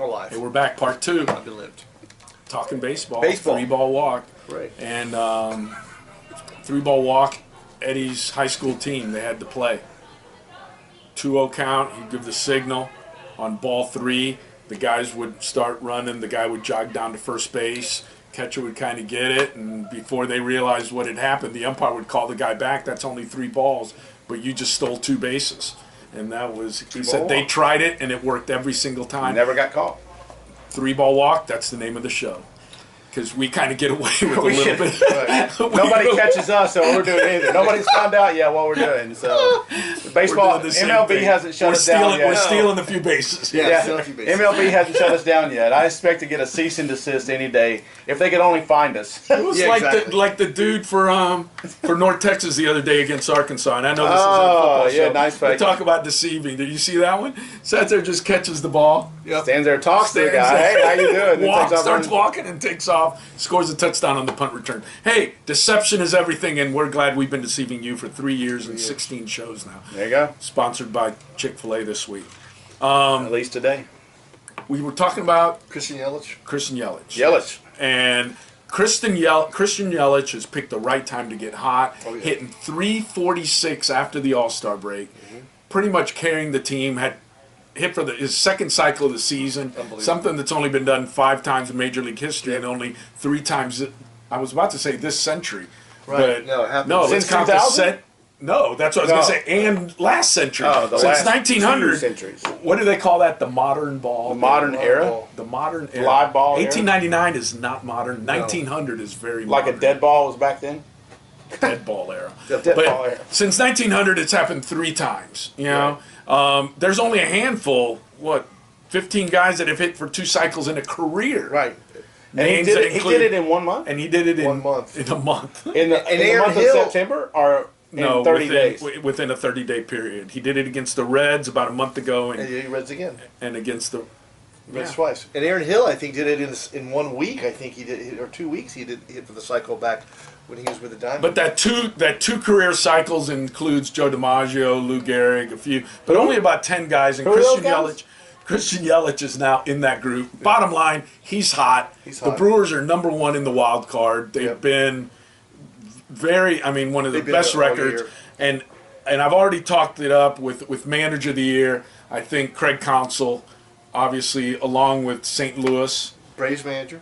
alive. Hey, we're back, part 2. I've been lived. Talking baseball. Baseball. 3-ball walk. Right. And 3-ball walk, Eddie's high school team, they had to play. 2-0 count, he'd give the signal. On ball 3, the guys would start running, the guy would jog down to first base, catcher would kind of get it, and before they realized what had happened, the umpire would call the guy back. That's only 3 balls, but you just stole 2 bases. And that was, he said they tried it, and it worked every single time. Never got caught. 3-ball walk, that's the name of the show. Because we kind of get away with a little bit. Right. Nobody catches us, so we're doing either. Nobody's found out yet what we're doing. So baseball, MLB hasn't shut us down yet. We're stealing a few bases. Yeah, stealing a few bases. MLB hasn't shut us down yet. I expect to get a cease and desist any day if they could only find us. It was Yeah, like exactly. like the dude for North Texas the other day against Arkansas. And I know this is a football show. nice They fake. talk about deceiving. Did you see that one? Sat there, just catches the ball. Yep. Stands there, talks to the Stands guy. there. Hey, how you doing? Then Walks, takes off starts running. walking and takes off. Scores a touchdown on the punt return. Hey, deception is everything, and we're glad we've been deceiving you for 3 years and 16 shows now. There you go. Sponsored by Chick-fil-A this week. At least today. We were talking about Christian Yelich. Christian Yelich. Yelich. And Christian Yelich has picked the right time to get hot, Oh, yeah. hitting 346 after the All-Star break, pretty much carrying the team, had hit for his second cycle of the season, Unbelievable. something that's only been done 5 times in Major League history and only 3 times, I was about to say this century. Right. But No, it happened. no, let's Since count the 2000? No, that's what I was going to say, and last century. Oh, the Since last 1900. 2 centuries. What do they call that? The modern ball? The modern era? ball. The modern era. Live ball era? 1899 is not modern. 1900 is very Like modern. a dead ball was back then? dead ball era. The dead But ball era. since 1900, it's happened 3 times. You know, there's only a handful. 15 guys that have hit for 2 cycles in a career. Right. And he Names did, that it, he include- did it in 1 month? And he did it in 1 month. In a month. In the Aaron month Hill- of September or in No, 30 days? within a 30-day period. He did it against the Reds about a month ago, And he Reds again. and against the. Reds Yeah. twice. And Aaron Hill, I think, did it in 1 week. I think he did, or 2 weeks. He did hit for the cycle back when he was with the Diamondbacks. But that two career cycles includes Joe DiMaggio, Lou Gehrig, a few, but only about 10 guys. And Who are those Christian guys? Yelich. Christian Yelich is now in that group. Bottom line, he's hot. He's The hot. Brewers are number 1 in the wild card. They've Yep. been one of the They've been best there all records. year. And I've already talked it up with Manager of the Year. I think Craig Counsell, obviously, along with St. Louis. Braves manager.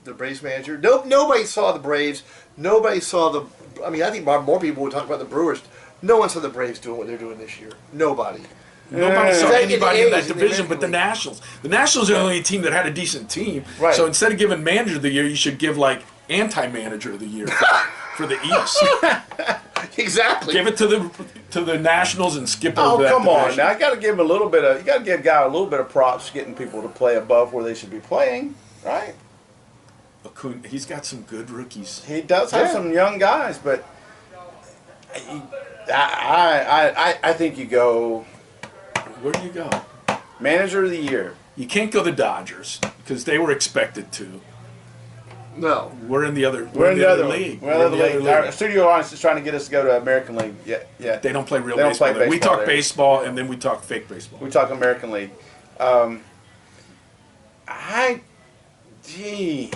The Braves manager. Nobody saw the Braves. Nobody saw the. I mean, I think more people would talk about the Brewers. No one saw the Braves doing what they're doing this year. Nobody. Nobody saw Is that in the anybody in that A's, in the division but the American League? Nationals. The Nationals are the only team that had a decent team. Right. So instead of giving Manager of the Year, you should give like Anti-Manager of the Year for the East. Exactly. Give it to the Nationals and skip Oh, over that come on. division. Now, I got to give him a little bit of, you got to give a guy a little bit of props getting people to play above where they should be playing, right? Acuna, he's got some good rookies. He does have Yeah. some young guys, but I think you go Where do you go? manager of the year. You can't go the Dodgers because they were expected to. No. We're in the other. We're in the other league. We're in the other league. Our studio audience is trying to get us to go to American League. Yeah. They don't play real They don't baseball. play there. We baseball talk there. baseball and then we talk fake baseball. We talk American League.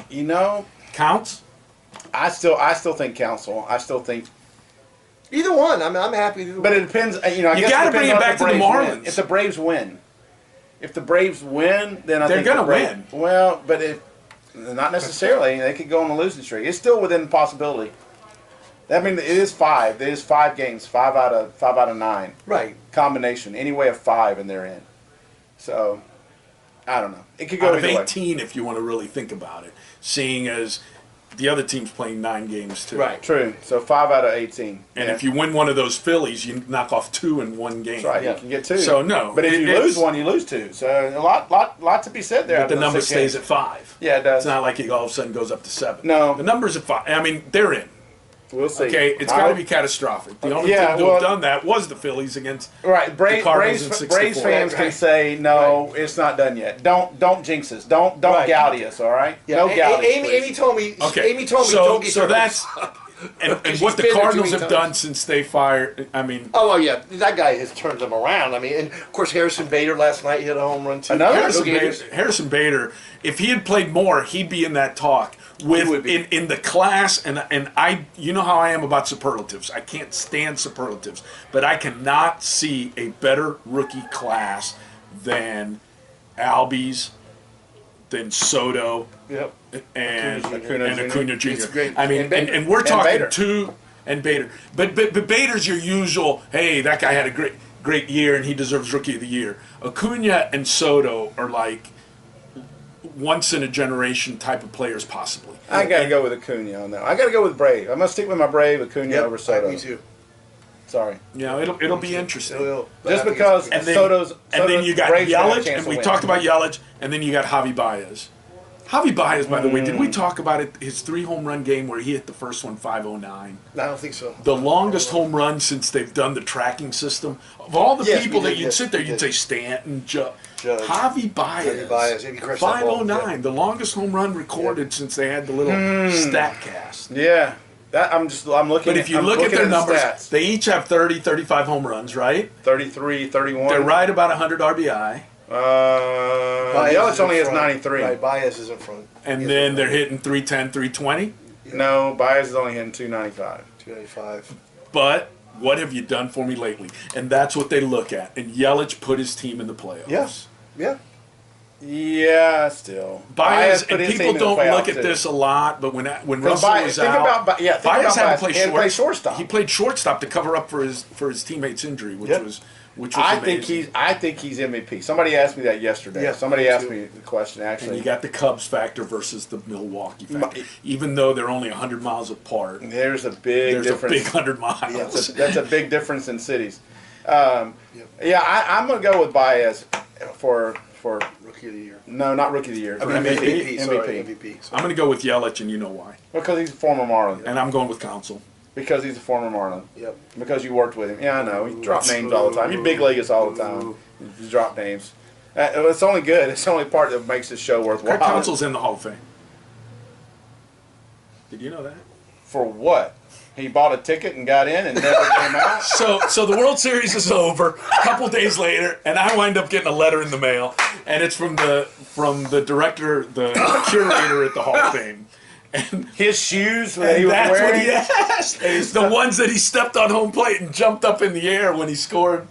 You know, Counts? I still think Council. I still think, Either one. I'm happy. With either but one. it depends. I guess gotta it depends bring it on back if to the Braves Marlins. win. If the Braves win, then I They're think gonna the Braves, win. Well, but not necessarily. They could go on a losing streak. It's still within possibility. I mean, it is 5. It is 5 games. 5 out of 9. Right. Combination. Any way of 5 and they're in. So, I don't know. It could go Out of either way. 18, if you want to really think about it, seeing as the other team's playing 9 games too. Right. True. So 5 out of 18. And Yeah. if you win one of those Phillies, you knock off 2 in one game. That's right. Yeah. You can get 2. So, no, But if you it's- lose 1, you lose 2. So a lot to be said there. But out the of those number 6 stays games. at 5. Yeah, it does. It's not like it all of a sudden goes up to 7. No. The number's at 5. I mean, they're in. We'll see. Okay, it's I got to hope- be catastrophic. The only Yeah, team to well- have done that was the Phillies against Right, the Cardinals in 64. Braves fans can Right. say no, it's not done yet. Don't jinx us. Don't Right. gouty us. All right, Yeah. no gouty. Amy told me. Okay, Amy told me so don't get so your that's hopes up. and what the been there too Cardinals many have times. done since they fired. I mean, Oh, well, yeah, that guy has turned them around. I mean, and of course Harrison Bader last night hit a home run too. Another- Harrison Bader, if he had played more, he'd be in that talk with would be. in the class. And I, you know how I am about superlatives. I can't stand superlatives, but I cannot see a better rookie class than Albies, than Soto, Yep. and Acuna and Jr. Acuna Jr. It's great. I mean, And Bader. and we're And talking Bader. two and Bader, but Bader's your usual. Hey, that guy had a great year and he deserves Rookie of the Year. Acuna and Soto are like once in a generation type of players, possibly. I got to go with Acuna on that. I got to go with Brave. I'm gonna stick with my Brave Acuna Yep. over Soto. Me too. Sorry, You know, it'll be interesting. just because And then, Soto's and then you got Braves have a Yelich, chance and to we win. talked about Yelich, and then you got Javi Baez. Javi Baez, by the way, did we talk about it? His 3 home run game where he hit the first one 509. I don't think so. The longest home run since they've done the tracking system. Of all the Yes, people we that did, you'd yes, sit there, we you'd did. say Stanton, Javi Javi Baez. Baez, he crushed that ball, 509, yeah. the longest home run recorded since they had the little stat cast. Yeah, that I'm looking. But if you I'm look at looking their the numbers, stats. they each have 30, 35 home runs, right? 33, 31. They're right about 100 RBI. Yelich is only in has front. 93. Right, Baez is in front. And He then is they're hitting 310, 320. No, Baez is only hitting 295. 295. But what have you done for me lately? And that's what they look at. And Yelich put his team in the playoffs. Yes. Yeah. Yeah, still. Baez, put and his people team in the don't playoffs, look at too. this a lot, but when Because Russell Baez- was think out, about- yeah, think Baez about had Baez. to play He had to play shortstop. He played shortstop to cover up for his teammate's injury, which Yep. was I amazing. think he's MVP. Somebody asked me that yesterday. Yeah, Somebody me asked too. me the question And actually. you got the Cubs factor versus the Milwaukee factor. Even though they're only 100 miles apart, There's a big there's difference. a big 100 miles. That's a big difference in cities. Yep. Yeah, I'm gonna go with Baez for Rookie of the year. no, not rookie of the year. I mean, MVP. MVP. Sorry, MVP. I'm going to go with Yelich, and you know why. Because he's a former Marlin. And I'm going with Council. Because he's a former Marlin. Yep. Because you worked with him. Yeah, I know. You drop names all the time. You big league us all the time. You drop names. It's only good. It's the only part that makes this show worthwhile. Craig Council's in the Hall of Fame. Did you know that? For what? He bought a ticket and got in and never came out? So the World Series is over a couple days later, and I wind up getting a letter in the mail, and it's from the director, the curator at the Hall of Fame. And His shoes that he and was that's what wearing? he asked. The ones that he stepped on home plate and jumped up in the air when he scored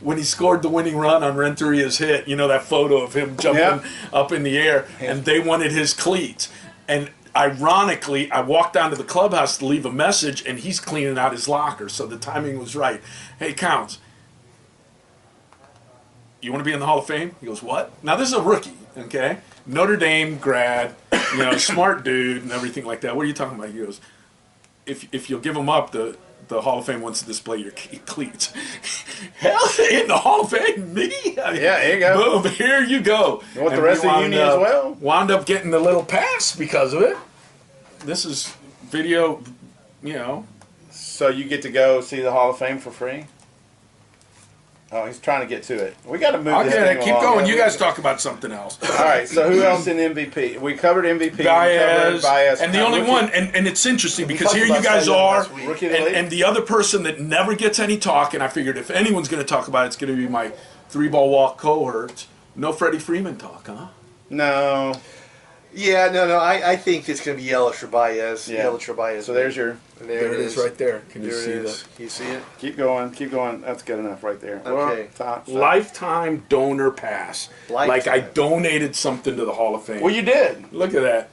the winning run on Renteria's hit. You know that photo of him jumping Yeah. up in the air, and they wanted his cleats. And ironically, I walked down to the clubhouse to leave a message, and he's cleaning out his locker, so the timing was right. Hey, Counts, you want to be in the Hall of Fame? He goes, what? Now, this is a rookie, okay? Notre Dame grad, smart dude and everything like that. What are you talking about? He goes, if you'll give him up, the Hall of Fame wants to display your cleats. Hell, in the Hall of Fame, me? I mean, Yeah, there you go. Boom, here you go. You want the And rest we of the wound uni as up- well? Wound up getting the little pass because of it. This is video, So you get to go see the Hall of Fame for free? Oh, he's trying to get to it. We got to move I'll this get thing it. Keep along. going. You guys talk about something else. All right, so who else in MVP? We covered MVP. We covered Baez, and the only Rookie- one, and it's interesting because talked here you about guys Cy Young are, last week. Rookie of the league? and the other person that never gets any talk, and I figured if anyone's going to talk about it, it's going to be my 3-ball walk cohort. No Freddie Freeman talk, huh? No. Yeah, no. I think it's going to be Yelich or Baez. Yeah. Yelich or Baez. So there's your. There it is right there. Can There you it see is. that? Can you see it? Keep going. Keep going. That's good enough right there. Okay. Stop. Lifetime donor pass. Lifetime. Like I donated something to the Hall of Fame. Well, you did. Look at that.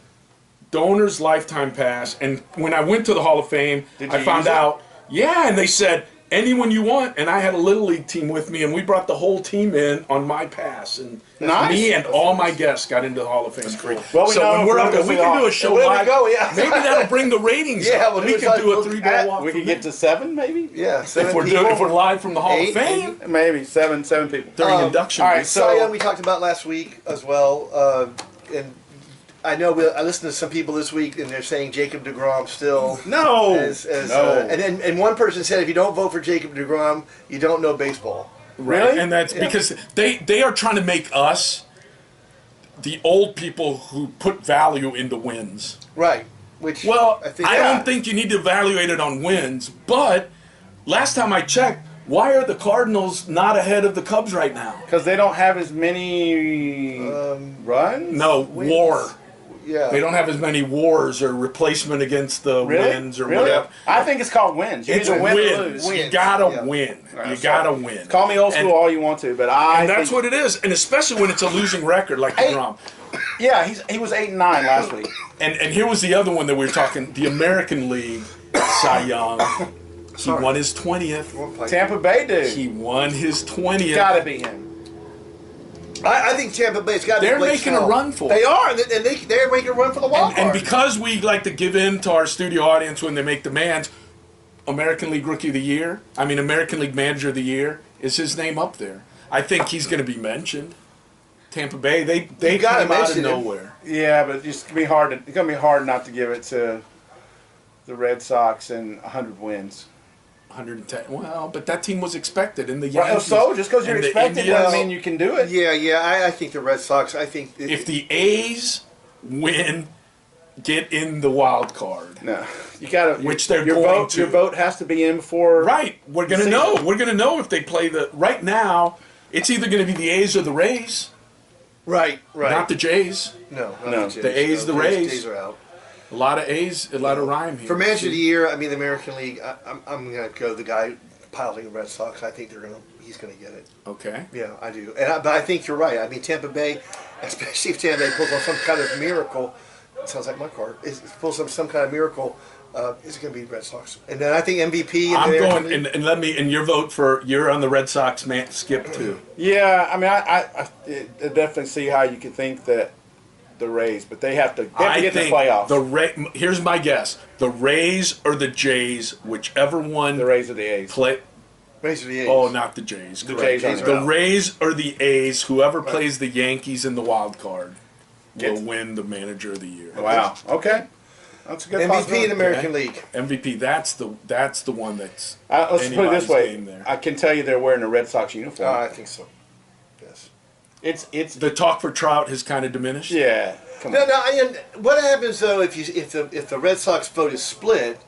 Donor's lifetime pass. And when I went to the Hall of Fame, Did I you found use it? out, yeah, and they said, anyone you want. And I had a Little League team with me, and we brought the whole team in on my pass. And Nice. me and all my guests got into the Hall of Fame. Free. Well, we so know when if we're we're up there, gonna we see can all- do a show There we live. go, yeah. Maybe that'll bring the ratings Yeah, up. we'll We do could do a look 3-ball at- walk. We from could get there. to 7, maybe. Yeah, if we're live from the Hall of 8, Fame Maybe seven people. during induction. all right, week. so- Cy Young we talked about last week as well, and I know I listened to some people this week, and they're saying Jacob DeGrom still. No. No. And one person said if you don't vote for Jacob DeGrom, you don't know baseball. Right. Really? And that's Yeah. because they are trying to make us the old people who put value into wins. Right. which Well, I think I yeah. don't think you need to evaluate it on wins, but last time I checked, why are the Cardinals not ahead of the Cubs right now? Because they don't have as many runs. No, wins. WAR. Yeah, They don't have as many wars or replacement against the Really? wins or Really? whatever. I think it's called wins. You It's either win or wins. lose. You Wins. gotta Yeah. win. You So, gotta win. Call me old school And- all you want to, but I And that's think, what it is, and especially when it's a losing record like Hey. DeGrom. Yeah, he was 8-9 last week. And here was the other one that we were talking: the American League, Cy Young. He Sorry. won his 20th. Tampa Bay dude. He won his 20th. Gotta be him. I think Tampa Bay's got. They're making a run for it. They are, and they're making a run for the wild And card. because we like to give in to our studio audience when they make demands, American League Rookie of the Year, American League Manager of the Year, is his name up there? I think he's going to be mentioned. Tampa Bay, they You gotta came out of mention him. nowhere. Yeah, but it's gonna be hard. It's gonna be hard not to give it to the Red Sox and 100 wins. 110. Well, but that team was expected in the Right, Yankees. so just because you're and the expected Indians. doesn't mean you can do it. yeah, I think the Red Sox. I think If the A's win, get in the wild card. No, you gotta. Which they're your going vote. to. Your vote has to be in before. Right, we're gonna season. know. We're gonna know if they play the. Right now, it's either gonna be the A's or the Rays, right, not the Jays. no, not No. the Jays. The A's, the Rays. Jays are out. A lot of A's, a lot of rhyme here. For Manager of the Year, the American League. I'm going to go the guy piloting the Red Sox. I think he's going to get it. Okay. Yeah, I do. But I think you're right. Tampa Bay, especially if Tampa Bay pulls off some kind of miracle, it sounds like my card. Pulls off some kind of miracle, it's going to be Red Sox. And then I think MVP. I'm the American going, League. and let me, and your vote for, you're on the Red Sox, man, Skip too. Yeah, I definitely see how you could think that the Rays, but they have to I get the think playoffs. here's my guess: the Rays or the Jays, whichever one The Rays or the A's. play. Rays are the A's. Oh, not the Jays. The correct. Jays are The out. Rays or the A's, whoever plays the Yankees in the wild card will Gets- win the Manager of the Year. Wow. Okay. That's a good MVP possibility. in the American Okay. League. MVP. That's the one that's. Let's put it anybody's this way. game there. I can tell you they're wearing a Red Sox uniform. I think so. Yes. It's The talk for Trout has kind of diminished. yeah. Come No, on. no. And what happens though if the Red Sox vote is split?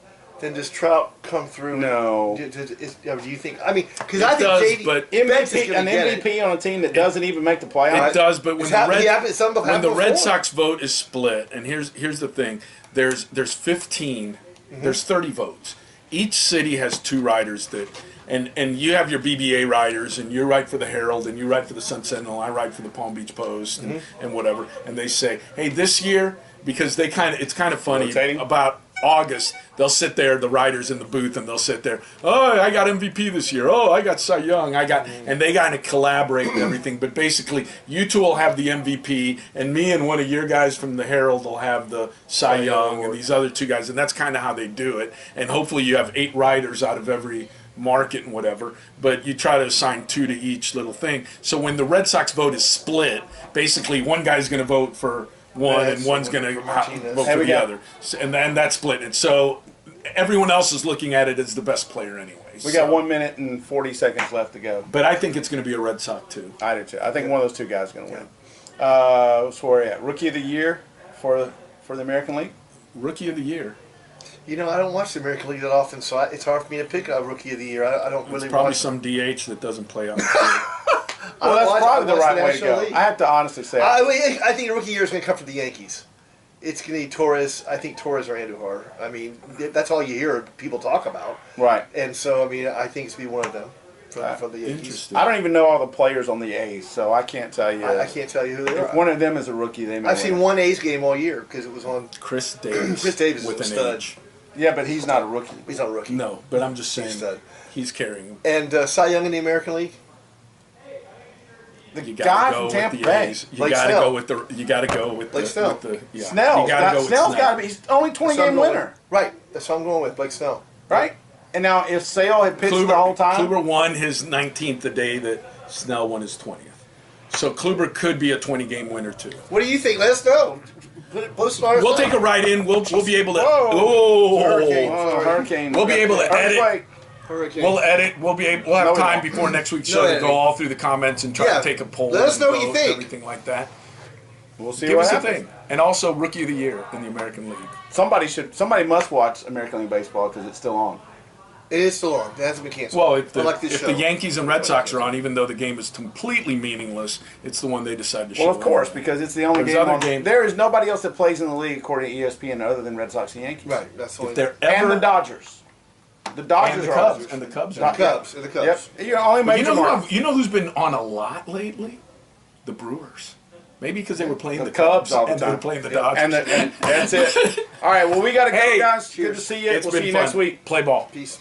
Then does Trout come through? No. Do you think? Because It I think does, JD but Betts is MVP, gonna an get it. MVP on a team that doesn't even make the playoffs. It does, but when It's the happened- Red, he happened- some have when the happened Red before. Sox vote is split, and here's the thing: there's 15, there's 30 votes. Each city has 2 writers that, and you have your BBA writers, and you write for the Herald, and you write for the Sun Sentinel, I write for the Palm Beach Post, and whatever. And they say, hey, this year, because it's kind of funny Rotating? about August, they'll sit there, the writers in the booth, and they'll sit there, oh, I got MVP this year, oh, I got Cy Young, and they kind of collaborate and everything, but basically, you two will have the MVP, and me and one of your guys from the Herald will have the Cy Young, and these other 2 guys, and that's kind of how they do it, and hopefully you have 8 writers out of every market and whatever, but you try to assign 2 to each little thing, so when the Red Sox vote is split, basically one guy's going to vote for one, and one's going to Martinez. vote And for we the got- other. And then that's split it. So everyone else is looking at it as the best player anyway. We got 1 minute and 40 seconds left to go. But I think it's going to be a Red Sox too. I do too. I think one of those 2 guys is going to win. So where are we at? Rookie of the Year for the American League? Rookie of the Year. I don't watch the American League that often, so it's hard for me to pick a Rookie of the Year. I don't It's really probably watch. some DH that doesn't play on the field. Well, that's probably the watch right way to National go. League. I have to honestly say. I think the Rookie of the Year is going to come from the Yankees. It's going to be Torres. I think Torres or Andujar. That's all you hear people talk about. Right. And so, I think it's going to be one of them from the Yankees. Interesting. I don't even know all the players on the A's, so I can't tell you. I can't tell you who they If are. one of them is a rookie, they may I've win. seen one A's game all year because it was on. Chris Davis. Chris Davis is with a an stud. H. Yeah, but he's not a rookie. He's not a rookie. No, but I'm just saying He's a stud. he's carrying. And Cy Young in the American League. The You guy got to from go Tampa with the Bay. A's. You Blake got to Snell. go with the. You got to go with Blake the. Snell. With the yeah. Snell. You got to go with Snell's Snell. got to be. He's only 20 That's what I'm game going winner, with. Right. That's what I'm going with. Blake Snell. right? And now if Sale had pitched the whole time, Kluber won his 19th the day that Snell won his 20th. So Kluber could be a 20-game winner too. What do you think? Let us know. Post it on our We'll site. take a ride in. We'll be able to. Whoa. Oh, Hurricane. Hurricane. We'll be able to edit. Earthquake. Hurricane. We'll edit. We'll have No, we time won't. before next week's No show to editing. go all through the comments and try Yeah. to take a poll. Let us and know what you vote, think. Everything like that. We'll see Give what us a happens. thing. And also Rookie of the Year in the American League. Somebody must watch American League Baseball because it's still on. It is still on. It hasn't been canceled. Well, if Unlike this the show. Yankees and Red Sox are on, even though the game is completely meaningless, it's the one they decide to show. Well, of course, on. because it's the only There's game other on. games. There is nobody else that plays in the league according to ESPN other than Red Sox and Yankees. Right. That's the If only. they're And ever the Dodgers. The Dodgers and the are Cubs on. and the Cubs. The Are Cubs. The Cubs. Yep. You're only But major market. you know who's been on a lot lately? The Brewers. Maybe because they were playing The the Cubs Cubs all the and they were time. playing the Dodgers. And that's it. All right. Well, we got to go, Hey, guys. Good cheers. to see you. It's We'll been see you fun. next week. Play ball. Peace.